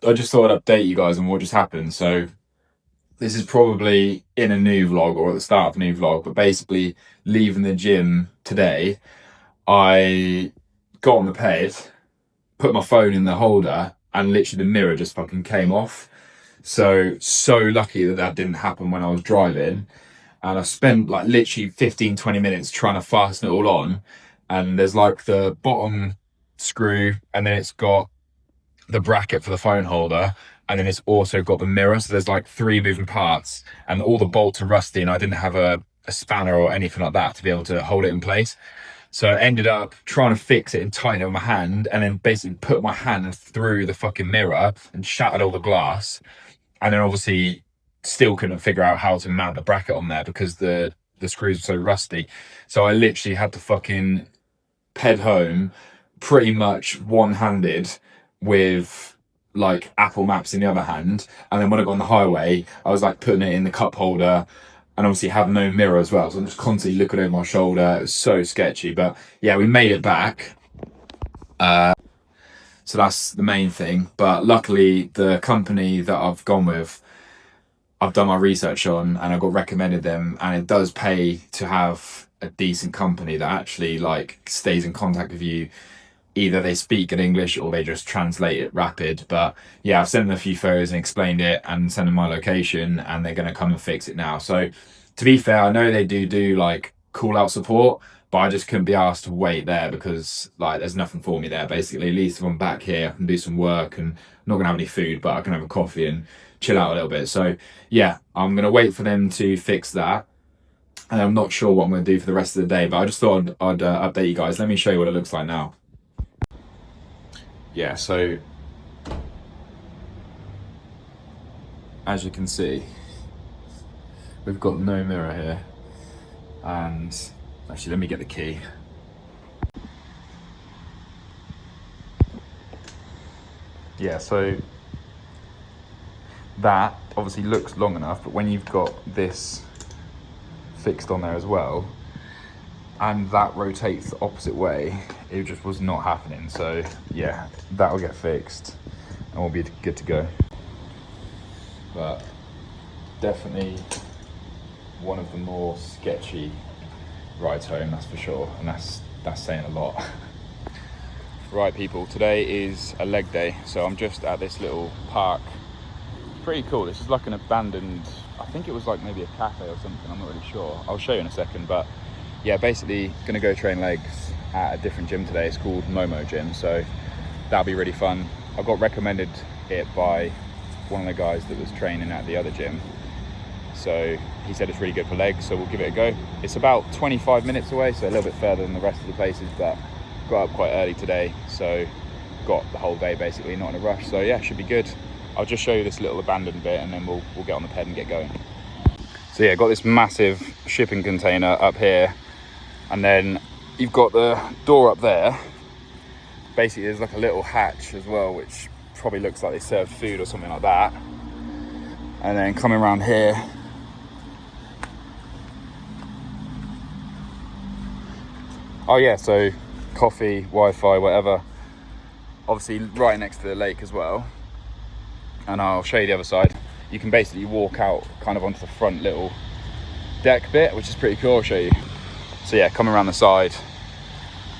I just thought I'd update you guys on what just happened. So this is probably in a new vlog or at the start of a new vlog, but basically leaving the gym today, I got on the ped, put my phone in the holder, and literally the mirror just fucking came off. So lucky that that didn't happen when I was driving. And I spent like literally 15, 20 minutes trying to fasten it all on. And there's like the bottom screw, and then it's got the bracket for the phone holder, and then it's also got the mirror. So there's like three moving parts, and all the bolts are rusty, and I didn't have a spanner or anything like that to be able to hold it in place. So I ended up trying to fix it and tighten it with my hand, and then basically put my hand through the fucking mirror and shattered all the glass. And then obviously still couldn't figure out how to mount the bracket on there because the screws were so rusty. So I literally had to fucking ped home pretty much one-handed with like Apple Maps in the other hand. And then when I got on the highway, I was like putting it in the cup holder and obviously have no mirror as well. So I'm just constantly looking over my shoulder. It was so sketchy, but yeah, we made it back. So that's the main thing. But luckily the company that I've gone with, I've done my research on and I got recommended them, and it does pay to have a decent company that actually like stays in contact with you. Either they speak in English or they just translate it rapid. But yeah, I've sent them a few photos and explained it and sent them my location, and they're going to come and fix it now. So to be fair, I know they do like call out support, but I just couldn't be asked to wait there because like there's nothing for me there basically. At least if I'm back here, I can do some work, and I'm not gonna have any food, but I can have a coffee and chill out a little bit. So yeah, I'm gonna wait for them to fix that. And I'm not sure what I'm gonna do for the rest of the day, but I just thought I'd update you guys. Let me show you what it looks like now. Yeah, so as you can see, we've got no mirror here. And actually, let me get the key. Yeah, so that obviously looks long enough, but when you've got this fixed on there as well, and that rotates the opposite way, it just was not happening. So yeah, that'll get fixed and we'll be good to go. But definitely one of the more sketchy rides home, that's for sure, and that's saying a lot. Right people, today is a leg day, so I'm just at this little park. It's pretty cool. This is like an abandoned, I think it was like maybe a cafe or something, I'm not really sure. I'll show you in a second, but yeah, basically gonna go train legs at a different gym today. It's called Momo gym, so that'll be really fun. I got recommended it by one of the guys that was training at the other gym, so he said it's really good for legs, so we'll give it a go. It's about 25 minutes away, so a little bit further than the rest of the places, but got up quite early today, so got the whole day basically, not in a rush. So yeah, should be good. I'll just show you this little abandoned bit and then we'll get on the ped and get going. So yeah, got this massive shipping container up here, and then you've got the door up there. Basically there's like a little hatch as well, which probably looks like they serve food or something like that. And then coming around here, oh yeah, so coffee, Wi-Fi, whatever. Obviously right next to the lake as well. And I'll show you the other side. You can basically walk out kind of onto the front little deck bit, which is pretty cool. I'll show you. So yeah, coming around the side,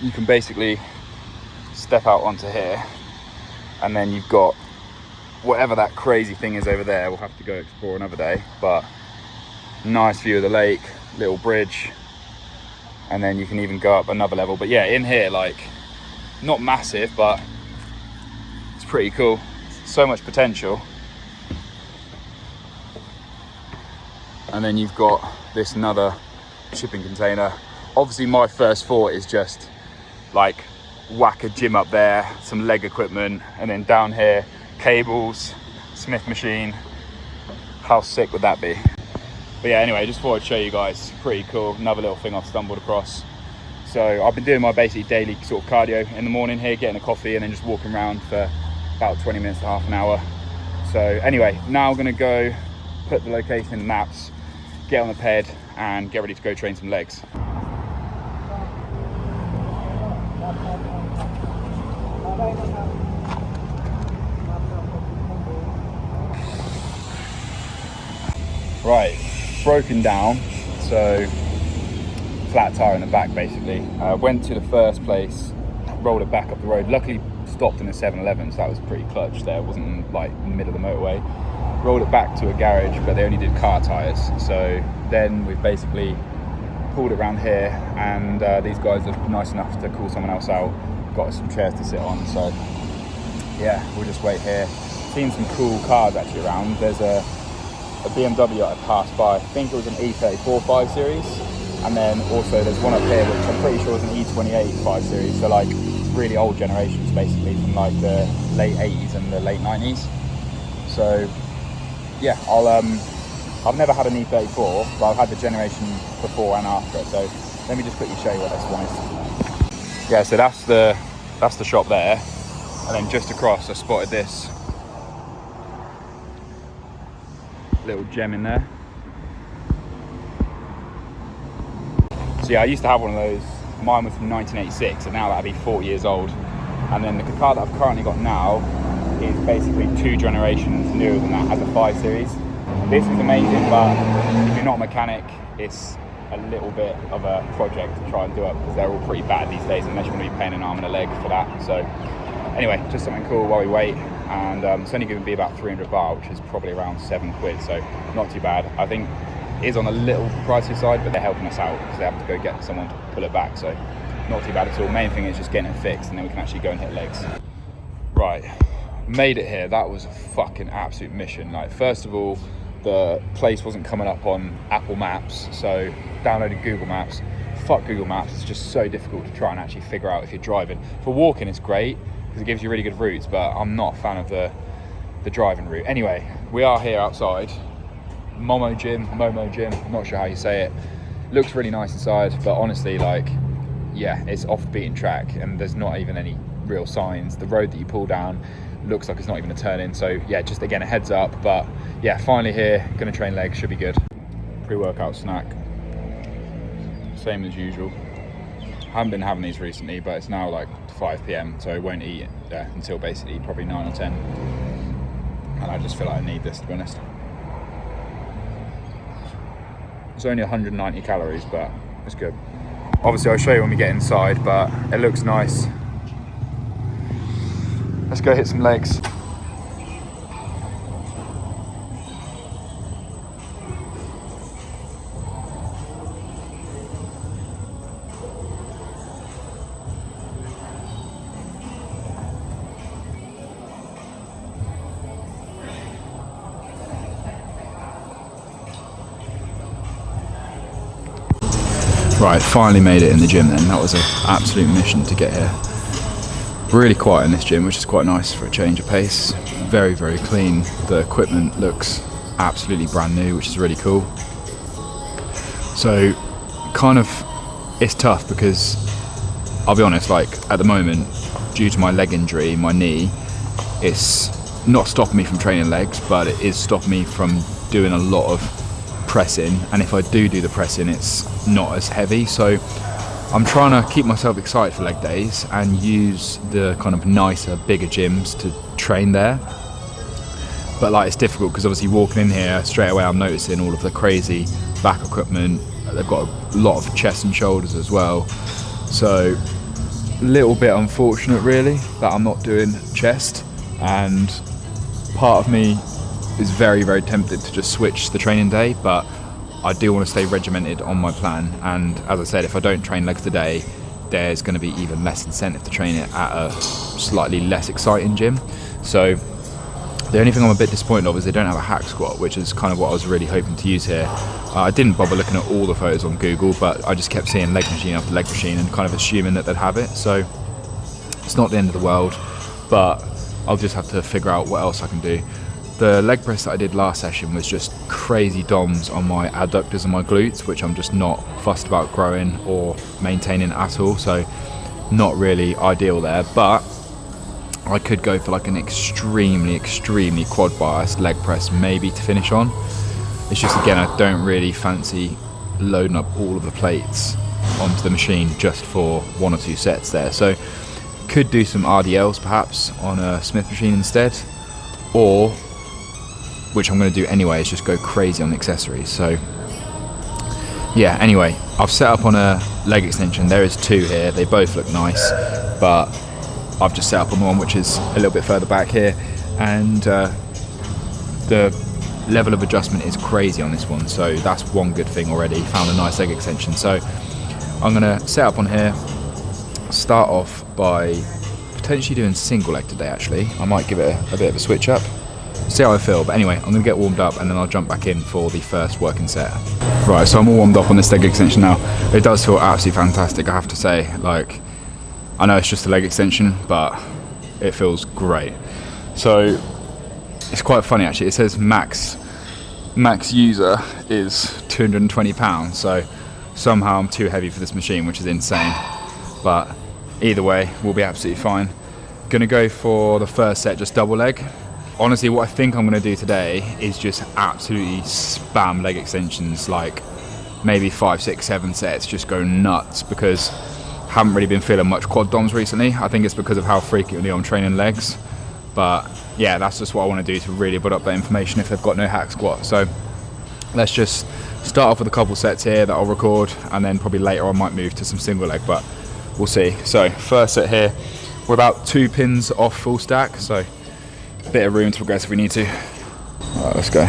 you can basically step out onto here, and then you've got whatever that crazy thing is over there. We'll have to go explore another day, but nice view of the lake, little bridge, and then you can even go up another level. But yeah, in here, like, not massive, but it's pretty cool. So much potential. And then you've got this another shipping container. Obviously my first thought is just like whack a gym up there, some leg equipment, and then down here cables, Smith machine. How sick would that be? But yeah, anyway, just thought I'd show you guys. Pretty cool. Another little thing I've stumbled across. So I've been doing my basically daily sort of cardio in the morning here, getting a coffee and then just walking around for about 20 minutes to half an hour. So anyway, now I'm gonna go put the location in the maps, get on the ped and get ready to go train some legs. Right, broken down, so flat tyre in the back basically. Went to the first place, rolled it back up the road. Luckily stopped in a 7-Eleven, so that was pretty clutch there. It wasn't like in the middle of the motorway. Rolled it back to a garage, but they only did car tyres. So then we've basically pulled it around here, and these guys are nice enough to call someone else out. Got us some chairs to sit on, so yeah, we'll just wait here. Seen some cool cars actually around. There's a BMW I passed by, I think it was an E34 5 Series, and then also there's one up here which I'm pretty sure is an E28 5 Series, so like really old generations basically from like the late 80s and the late 90s. So yeah, I've never had an E34, but I've had the generation before and after, so let me just quickly show you what this one is. Yeah, so that's the shop there, and then just across I spotted this little gem in there. So yeah, I used to have one of those. Mine was from 1986, and now that'd be 40 years old. And then the car that I've currently got now is basically 2 generations newer than that, as a 5 Series. This is amazing, but if you're not a mechanic, it's a little bit of a project to try and do up, because they're all pretty bad these days, unless you want to be paying an arm and a leg for that. So anyway, just something cool while we wait. And it's only going to be about 300 baht, which is probably around 7 quid, so not too bad. I think it is on a little pricey side, but they're helping us out because they have to go get someone to pull it back, so not too bad at all. Main thing is just getting it fixed, and then we can actually go and hit legs. Right, made it here. That was a fucking absolute mission. Like, first of all, the place wasn't coming up on Apple Maps, so downloaded Google Maps. Fuck Google Maps, it's just so difficult to try and actually figure out if you're driving. For walking, it's great, because it gives you really good routes, but I'm not a fan of the driving route. Anyway, we are here outside. Momo gym, I'm not sure how you say it. Looks really nice inside, but honestly, like, yeah, it's off the beaten track, and there's not even any real signs. The road that you pull down looks like it's not even a turn in, so yeah, just again, a heads up. But yeah, finally here, gonna train legs, should be good. Pre-workout snack, same as usual. I haven't been having these recently, but it's now like 5 PM, so I won't eat it until basically probably 9 or 10. And I just feel like I need this, to be honest. It's only 190 calories, but it's good. Obviously, I'll show you when we get inside, but it looks nice. Let's go hit some legs. Right, finally made it in the gym then. That was an absolute mission to get here. Really quiet in this gym, which is quite nice for a change of pace. Very, very clean. The equipment looks absolutely brand new, which is really cool. So, kind of, it's tough because, I'll be honest, like, at the moment, due to my leg injury, my knee, it's not stopping me from training legs, but it is stopping me from doing a lot of pressing, and if I do the pressing, it's not as heavy. So I'm trying to keep myself excited for leg days and use the kind of nicer, bigger gyms to train there. But like, it's difficult because obviously walking in here straight away, I'm noticing all of the crazy back equipment. They've got a lot of chest and shoulders as well, so a little bit unfortunate really that I'm not doing chest, and part of me is very, very tempted to just switch the training day, but I do want to stay regimented on my plan. And as I said, if I don't train legs today, there's going to be even less incentive to train it at a slightly less exciting gym. So the only thing I'm a bit disappointed of is they don't have a hack squat, which is kind of what I was really hoping to use here. I didn't bother looking at all the photos on Google, but I just kept seeing leg machine after leg machine and kind of assuming that they'd have it. So it's not the end of the world, but I'll just have to figure out what else I can do. The leg press that I did last session was just crazy DOMs on my adductors and my glutes, which I'm just not fussed about growing or maintaining at all, so not really ideal there. But I could go for like an extremely quad biased leg press maybe to finish on. It's just, again, I don't really fancy loading up all of the plates onto the machine just for 1 or 2 sets there. So could do some RDLs perhaps on a Smith machine instead, or which I'm going to do anyway, is just go crazy on the accessories. So yeah, anyway, I've set up on a leg extension. There is 2 here, they both look nice, but I've just set up on the one which is a little bit further back here, and the level of adjustment is crazy on this one, so that's one good thing already. Found a nice leg extension. So I'm going to set up on here, start off by potentially doing single leg today. Actually, I might give it a bit of a switch up, see how I feel. But anyway, I'm going to get warmed up and then I'll jump back in for the first working set. Right, so I'm all warmed up on this leg extension now. It does feel absolutely fantastic, I have to say. Like, I know it's just a leg extension, but it feels great. So it's quite funny actually. It says max user is 220 pounds. So somehow I'm too heavy for this machine, which is insane. But either way, we'll be absolutely fine. Gonna go for the first set, just double leg. Honestly, what I think I'm gonna do today is just absolutely spam leg extensions, like maybe 5, 6, 7 sets, just go nuts, because I haven't really been feeling much quad DOMs recently. I think it's because of how frequently I'm training legs. But yeah, that's just what I want to do to really build up that information if they've got no hack squat. So let's just start off with a couple sets here that I'll record, and then probably later I might move to some single leg, but we'll see. So first set here, we're about 2 pins off full stack, so a bit of room to progress if we need to. All right, let's go.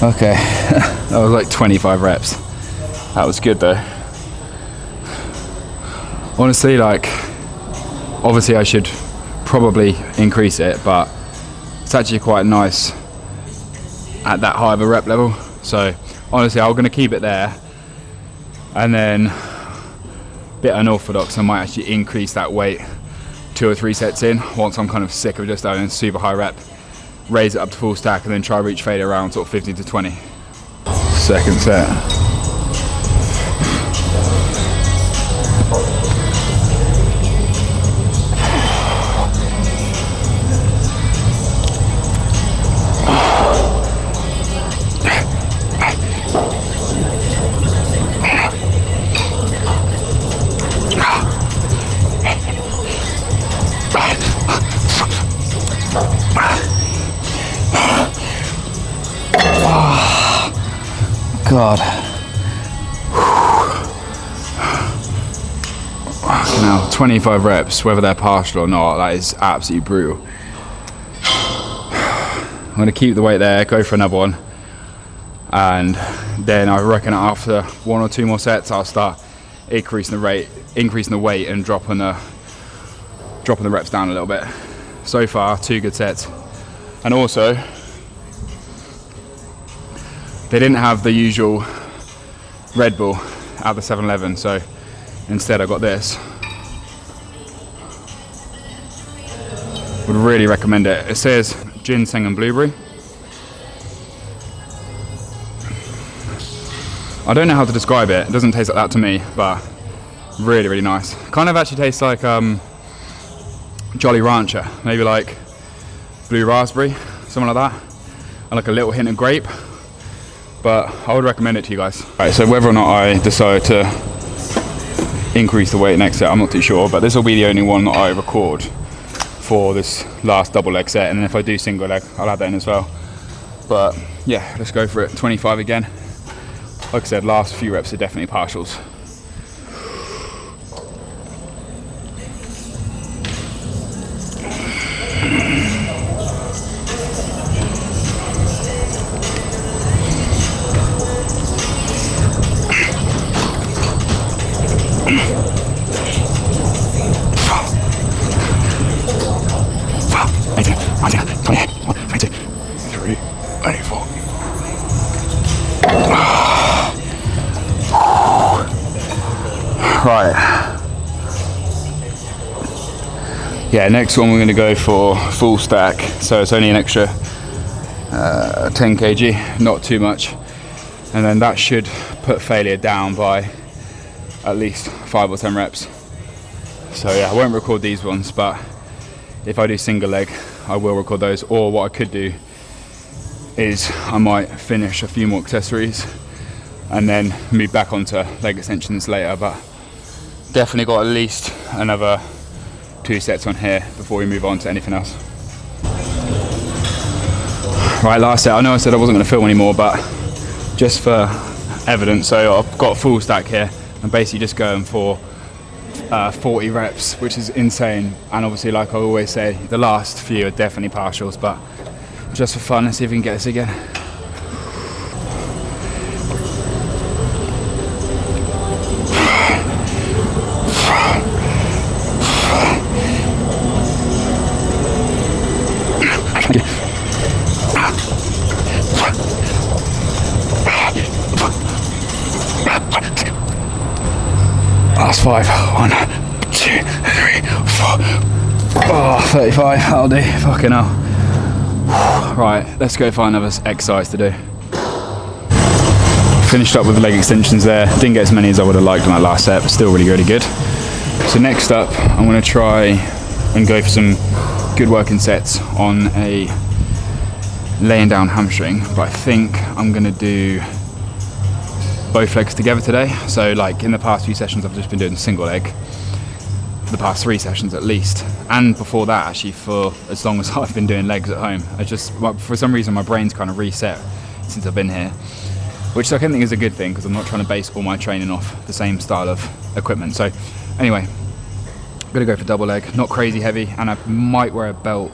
Okay, that was like 25 reps. That was good though. Honestly, like, obviously I should probably increase it, but it's actually quite nice at that high of a rep level. So honestly, I'm gonna keep it there, and then a bit unorthodox, I might actually increase that weight 2 or 3 sets in once I'm kind of sick of just doing super high rep. Raise it up to full stack and then try reach failure around sort of 15 to 20. Second set. God. Now 25 reps, whether they're partial or not, that is absolutely brutal. I'm going to keep the weight there, go for another one, and then I reckon after 1 or 2 more sets I'll start increasing the weight and dropping the reps down a little bit. So far, 2 good sets. And also, they didn't have the usual Red Bull at the 7-Eleven, so instead I got this. Would really recommend it. It says ginseng and blueberry. I don't know how to describe it. It doesn't taste like that to me, but really, really nice. Kind of actually tastes like Jolly Rancher, maybe like blue raspberry, something like that, and like a little hint of grape. But I would recommend it to you guys. Right, so whether or not I decide to increase the weight next set, I'm not too sure, but this will be the only one that I record for this last double leg set, and then if I do single leg, I'll add that in as well. But yeah, let's go for it. 25 again. Like I said, last few reps are definitely partials. Right. Yeah, next one we're going to go for full stack, so it's only an extra 10 kg, not too much, and then that should put failure down by at least 5 or 10 reps. So yeah, I won't record these ones, but if I do single leg, I will record those. Or what I could do is I might finish a few more accessories and then move back onto leg extensions later, but definitely got at least another 2 sets on here before we move on to anything else. Right, last set. I know I said I wasn't going to film anymore, but just for evidence, so I've got a full stack here. I'm basically just going for 40 reps, which is insane. And obviously, like I always say, the last few are definitely partials, but just for fun, let's see if we can get this again. Last 5. 1, 2, 3, 4. Oh, 35. That'll do. Fucking hell. Right, let's go find another exercise to do. Finished up with the leg extensions there. Didn't get as many as I would have liked on that last set, but still really, really good. So next up, I'm going to try and go for some good working sets on a laying down hamstring, but I think I'm going to do both legs together today. So like in the past few sessions, I've just been doing single leg for the past 3 sessions at least, and before that actually for as long as I've been doing legs at home. I just, for some reason, my brain's kind of reset since I've been here, which I think is a good thing because I'm not trying to base all my training off the same style of equipment. So anyway, I'm gonna go for double leg, not crazy heavy, and I might wear a belt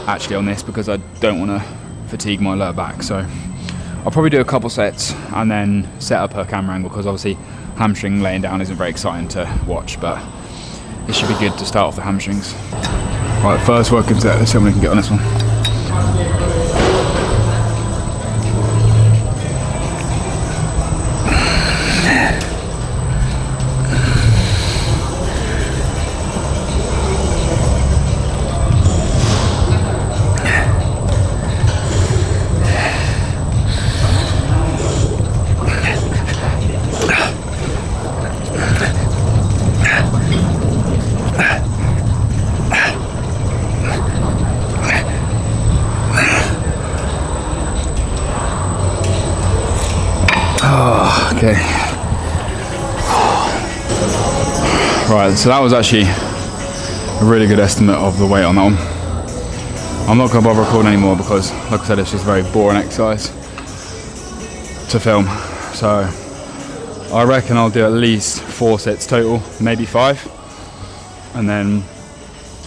actually on this because I don't want to fatigue my lower back. So I'll probably do a couple sets and then set up a camera angle, because obviously hamstring laying down isn't very exciting to watch, but it should be good to start off the hamstrings. Right, first working set, let's see how we can get on this one. Okay. Right, so that was actually a really good estimate of the weight on that one. I'm not going to bother recording anymore because, like I said, it's just a very boring exercise to film. So I reckon I'll do at least 4 sets total, maybe 5. And then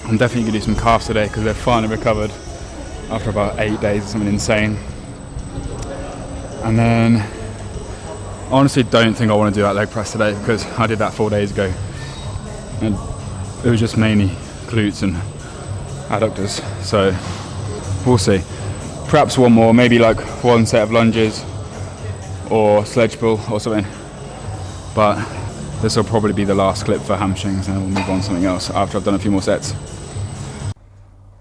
I'm definitely going to do some calves today because they're finally recovered after about 8 days or something insane. And then I honestly don't think I want to do that leg press today because I did that 4 days ago and it was just mainly glutes and adductors, so we'll see. Perhaps one more, maybe like 1 set of lunges or sledge pull or something, but this will probably be the last clip for hamstrings and then we'll move on to something else after I've done a few more sets.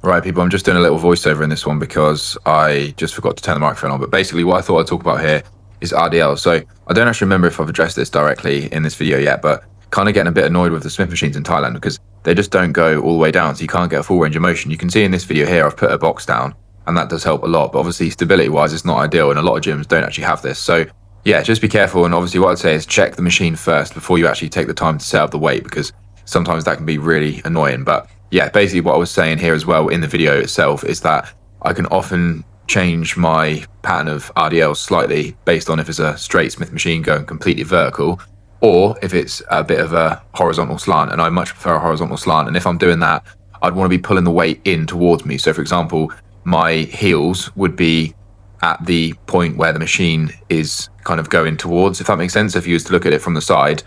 Right, people, I'm just doing a little voiceover in this one because I just forgot to turn the microphone on, but basically what I thought I'd talk about here is RDL. So I don't actually remember if I've addressed this directly in this video yet, but kind of getting a bit annoyed with the Smith machines in Thailand because they just don't go all the way down, so you can't get a full range of motion. You can see in this video here I've put a box down and that does help a lot, but obviously stability wise it's not ideal and a lot of gyms don't actually have this. So yeah, just be careful, and obviously what I'd say is check the machine first before you actually take the time to set up the weight, because sometimes that can be really annoying. But yeah, basically what I was saying here as well in the video itself is that I can often change my pattern of RDL slightly based on if it's a straight Smith machine going completely vertical or if it's a bit of a horizontal slant, and I much prefer a horizontal slant. And if I'm doing that, I'd want to be pulling the weight in towards me. So for example, my heels would be at the point where the machine is kind of going towards, if that makes sense. If you was to look at it from the side,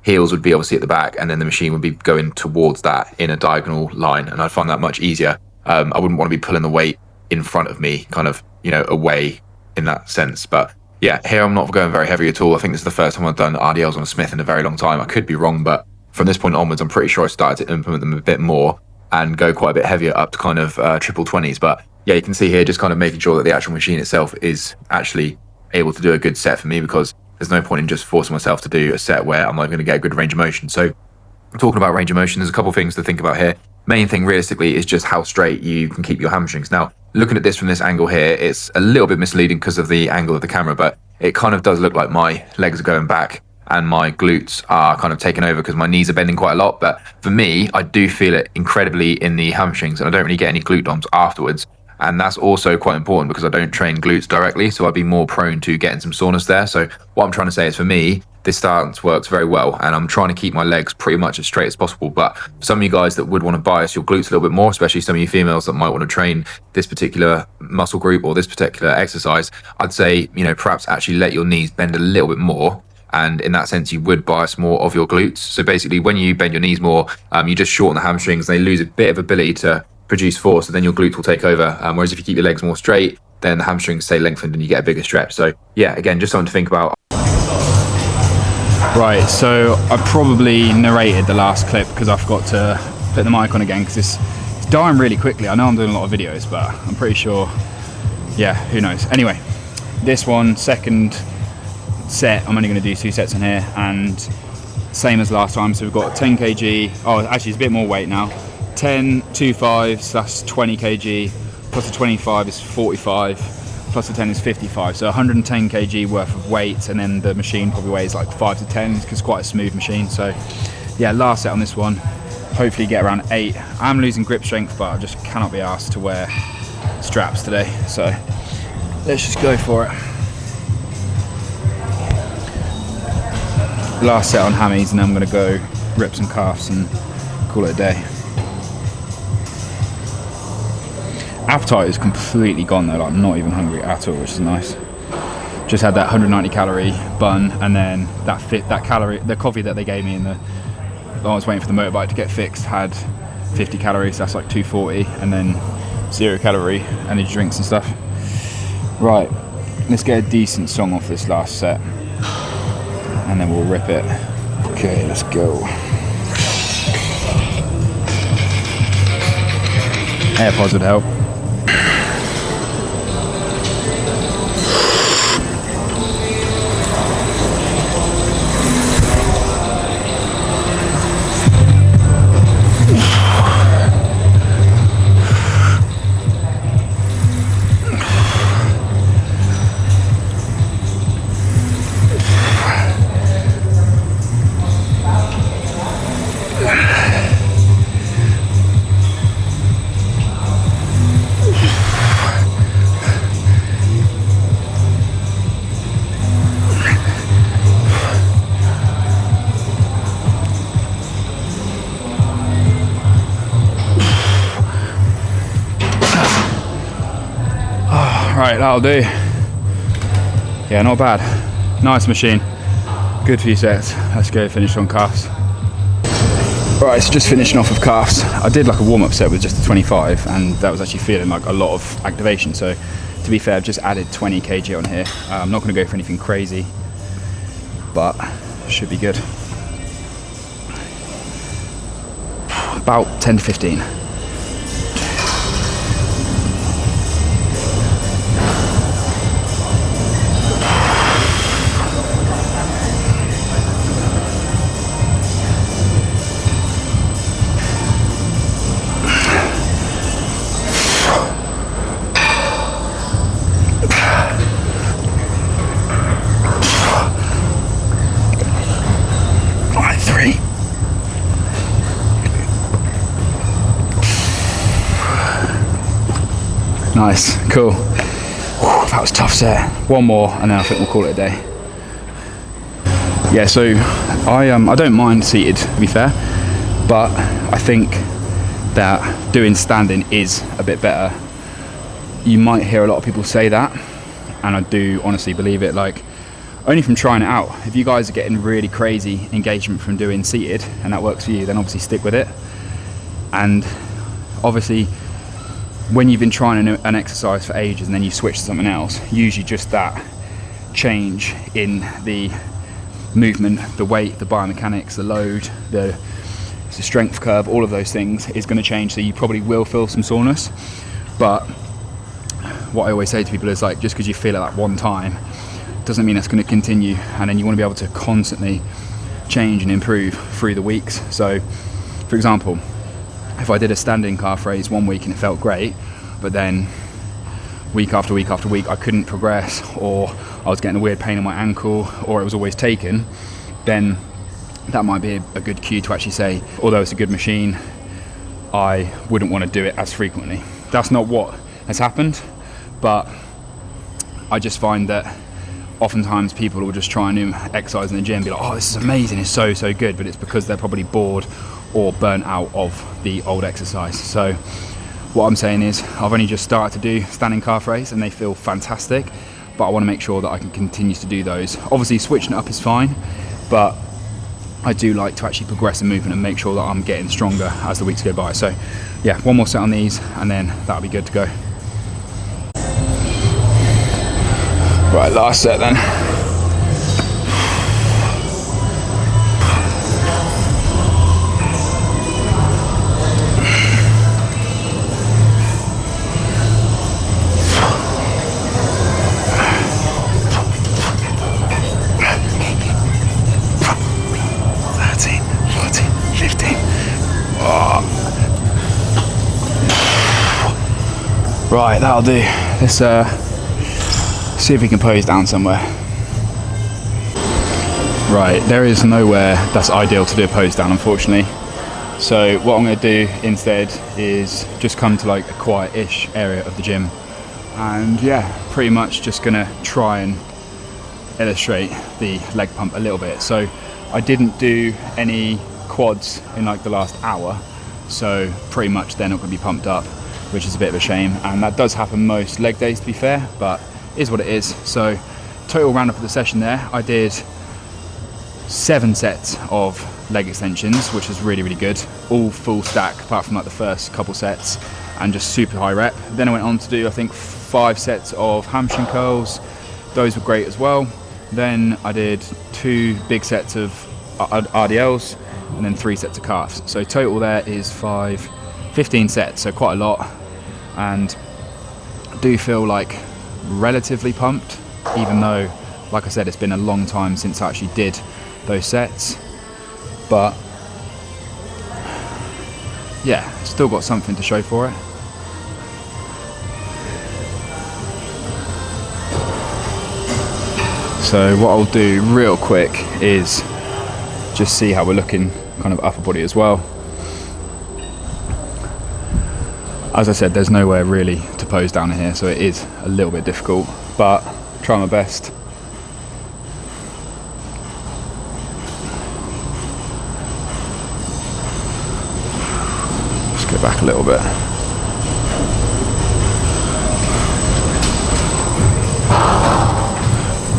heels would be obviously at the back and then the machine would be going towards that in a diagonal line, and I'd find that much easier. I wouldn't want to be pulling the weight in front of me, kind of, you know, away in that sense. But Yeah, here I'm not going very heavy at all. I think this is the first time I've done RDLs on a Smith in a very long time. I could be wrong, but from this point onwards, I'm pretty sure I started to implement them a bit more and go quite a bit heavier up to kind of triple 20s. But yeah, you can see here just kind of making sure that the actual machine itself is actually able to do a good set for me, because there's no point in just forcing myself to do a set where I'm not going to get a good range of motion. So talking about range of motion, there's a couple of things to think about here. Main thing realistically is just how straight you can keep your hamstrings. Now, looking at this from this angle here, it's a little bit misleading because of the angle of the camera, but it kind of does look like my legs are going back and my glutes are kind of taking over because my knees are bending quite a lot. But for me, I do feel it incredibly in the hamstrings, and I don't really get any glute DOMs afterwards. And that's also quite important because I don't train glutes directly, so I'd be more prone to getting some soreness there. So what I'm trying to say is, for me, this stance works very well, and I'm trying to keep my legs pretty much as straight as possible. But for some of you guys that would want to bias your glutes a little bit more, especially some of you females that might want to train this particular muscle group or this particular exercise, I'd say, you know, perhaps actually let your knees bend a little bit more. And in that sense, you would bias more of your glutes. So basically, when you bend your knees more, you just shorten the hamstrings. They lose a bit of ability to produce force, so then your glutes will take over. Whereas if you keep your legs more straight, then the hamstrings stay lengthened and you get a bigger stretch. So yeah, again, just something to think about. Right, so I probably narrated the last clip because I forgot to put the mic on again, because it's dying really quickly. I know I'm doing a lot of videos, but I'm pretty sure, yeah, who knows. Anyway, this one, second set, I'm only going to do 2 sets on here, and same as last time. So we've got 10 kg, oh actually it's a bit more weight now, 10 2.5s, that's 20 kg, plus the 25 is 45, plus the 10 is 55, so 110 kg worth of weight, and then the machine probably weighs like 5 to 10 because it's quite a smooth machine. So yeah, last set on this one, hopefully get around 8. I'm losing grip strength, but I just cannot be asked to wear straps today, so let's just go for it. Last set on hammies, and then I'm going to go rip some calves and call it a day. Appetite is completely gone though, like I'm not even hungry at all, which is nice. Just had that 190 calorie bun, and then the coffee that they gave me I was waiting for the motorbike to get fixed, had 50 calories, that's like 240, and then 0 calorie energy drinks and stuff. Right, let's get a decent song off this last set, and then we'll rip it. Okay, let's go. AirPods would help. Right, that'll do. Yeah, not bad. Nice machine. Good few sets. Let's go finish on calves. Right, so just finishing off with calves. I did like a warm-up set with just a 25, and that was actually feeling like a lot of activation. So to be fair, I've just added 20 kg on here. I'm not going to go for anything crazy, but should be good. About 10 to 15. Nice, cool. Whew, that was a tough set. One more, and then I think we'll call it a day. Yeah, so I don't mind seated, to be fair, but I think that doing standing is a bit better. You might hear a lot of people say that, and I do honestly believe it. Like, only from trying it out. If you guys are getting really crazy engagement from doing seated, and that works for you, then obviously stick with it. And obviously, when you've been trying an exercise for ages and then you switch to something else, usually just that change in the movement, the weight, the biomechanics, the load, the strength curve, all of those things is going to change. So you probably will feel some soreness, but what I always say to people is like, just because you feel it that one time doesn't mean it's going to continue, and then you want to be able to constantly change and improve through the weeks. So for example, if I did a standing calf raise one week and it felt great, but then week after week after week I couldn't progress, or I was getting a weird pain in my ankle, or it was always taken, then that might be a good cue to actually say, although it's a good machine, I wouldn't want to do it as frequently. That's not what has happened, but I just find that oftentimes people will just try a new exercise in the gym and be like, oh, this is amazing, it's so good, but it's because they're probably bored or burnt out of the old exercise. So what I'm saying is, I've only just started to do standing calf raise and they feel fantastic, but I want to make sure that I can continue to do those. Obviously switching it up is fine, but I do like to actually progress in movement and make sure that I'm getting stronger as the weeks go by. So yeah, one more set on these and then that'll be good to go. Right, last set then. Right, that'll do. Let's see if we can pose down somewhere. Right, there is nowhere that's ideal to do a pose down, unfortunately. So what I'm going to do instead is just come to like a quiet-ish area of the gym, and yeah, pretty much just going to try and illustrate the leg pump a little bit. So I didn't do any quads in like the last hour, so pretty much they're not going to be pumped up, which is a bit of a shame, and that does happen most leg days to be fair, but is what it is. So total roundup of the session there, I did 7 sets of leg extensions, which was really good, all full stack apart from like the first couple sets, and just super high rep. Then I went on to do I think 5 sets of hamstring curls, those were great as well. Then I did 2 big sets of RDLs and then 3 sets of calves. So total there is 15 sets, so quite a lot, and I do feel like relatively pumped, even though, like I said, it's been a long time since I actually did those sets. But yeah, still got something to show for it. So what I'll do real quick is just see how we're looking kind of upper body as well. As I said, there's nowhere really to pose down here, so it is a little bit difficult, but try my best. Just go back a little bit.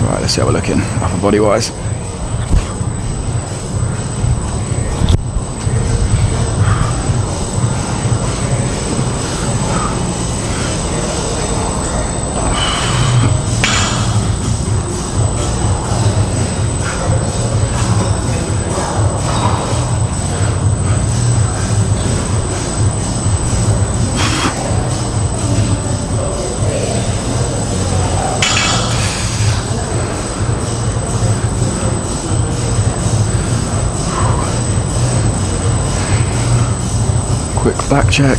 Right, let's see how we're looking upper body wise. Quick back check.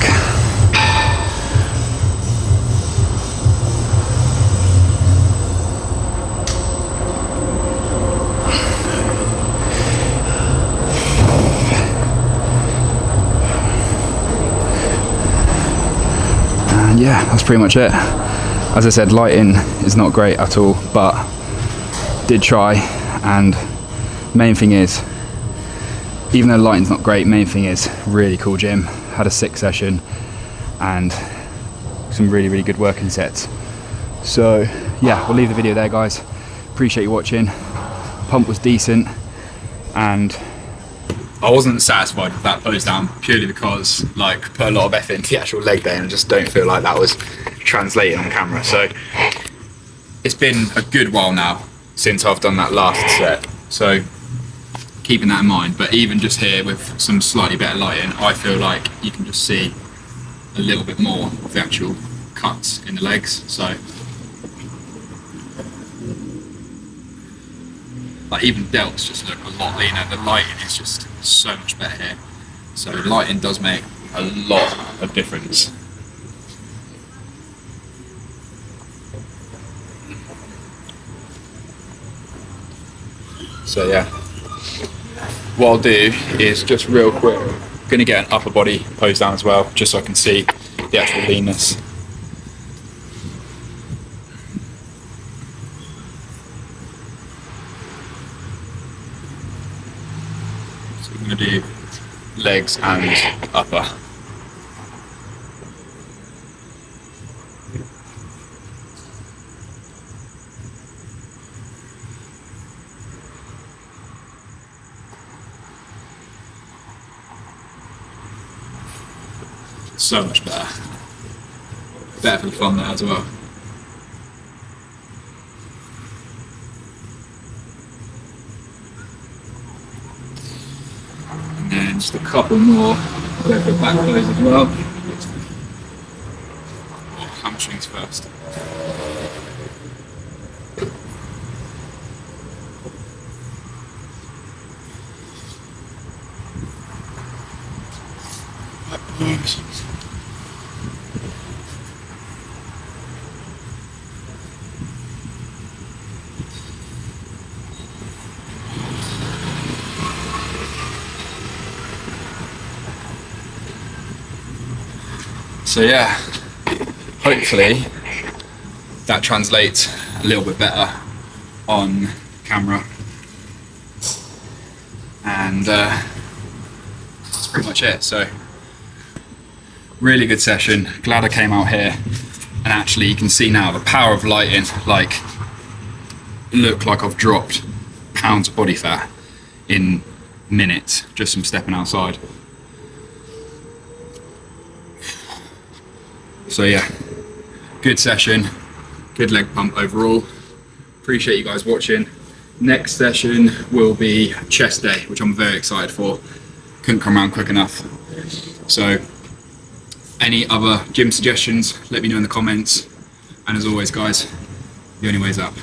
And yeah, that's pretty much it. As I said, lighting is not great at all, but did try, and main thing is, even though lighting's not great, main thing is really cool gym. Had a sick session and some really good working sets. So yeah, we'll leave the video there, guys. Appreciate you watching. Pump was decent, and I wasn't satisfied with that pose down purely because like put a lot of effort into the actual leg day and I just don't feel like that was translating on camera. So it's been a good while now since I've done that last set, so keeping that in mind. But even just here with some slightly better lighting, I feel like you can just see a little bit more of the actual cuts in the legs. So like even delts just look a lot leaner. The lighting is just so much better here. So lighting does make a lot of difference. So yeah, what I'll do is just real quick, gonna get an upper body pose down as well, just so I can see the actual leanness. So I'm gonna do legs and upper. So much better. Better for the fun there as well. And then just a couple more. Go for back pose as well. Or hamstrings first. Back pose. So yeah, hopefully that translates a little bit better on camera, and that's pretty much it. So really good session, glad I came out here, and actually you can see now the power of lighting, like look like I've dropped pounds of body fat in minutes just from stepping outside. So yeah, good session, good leg pump overall. Appreciate you guys watching. Next session will be chest day, which I'm very excited for. Couldn't come around quick enough. So any other gym suggestions, let me know in the comments. And as always guys, the only way's up.